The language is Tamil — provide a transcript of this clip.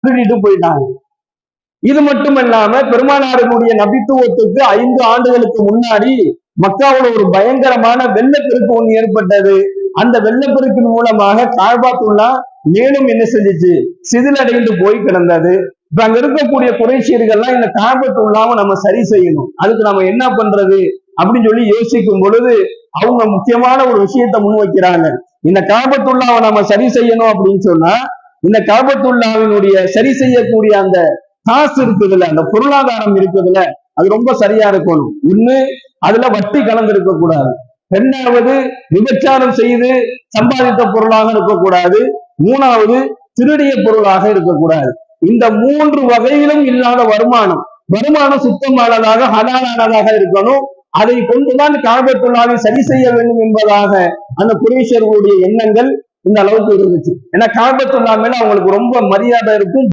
திருடிட்டு போயிட்டாங்க. இது மட்டும் இல்லாம பெருமானாருடைய நபித்துவத்துக்கு 5 ஆண்டுகளுக்கு முன்னாடி மக்காவுல ஒரு பயங்கரமான வெள்ளப்பெருக்கு ஒன்று ஏற்பட்டது. அந்த வெள்ளப்பெருக்கின் மூலமாக காபாத்துல்லா மேலும் என்ன செஞ்சிச்சு, சிதிலடைந்து போய் கிடந்தது. இப்ப அங்க இருக்கக்கூடிய குறைஷியர்கள்லாம் இந்த காபத்துல்லாம நம்ம சரி செய்யணும், அதுக்கு நம்ம என்ன பண்றது அப்படின்னு சொல்லி யோசிக்கும் பொழுது அவங்க முக்கியமான ஒரு விஷயத்தை முன் வைக்கிறாங்க. இந்த காபத்துல்லாவை நம்ம சரி செய்யணும் அப்படின்னு சொன்னா, இந்த காபத்துல்லாவினுடைய சரி செய்யக்கூடிய அந்த காசு இருக்குதுல்ல, அந்த பொருளாதாரம் இருக்குதுல்ல, அது ரொம்ப சரியா இருக்கணும். ஒண்ணு, அதுல வட்டி கலந்து இருக்க கூடாது. இரண்டாவது, விபச்சாரம் செய்து சம்பாதித்த பொருளாக இருக்கக்கூடாது. மூணாவது, திருடிய பொருளாக இருக்கக்கூடாது. இந்த 3 வகையிலும் இல்லாத வருமானம் சுத்தமானதாக ஹலாலானதாக இருக்கணும். அதை கொண்டுதான் காபத்துல்லாவை சரி செய்ய வேண்டும் என்பதாக அந்த குறைஷியர்களுடைய எண்ணங்கள் இந்த அளவுக்கு இருந்துச்சு. ஏன்னா காபத்துல்லா மேல அவங்களுக்கு ரொம்ப மரியாதை இருக்கும்.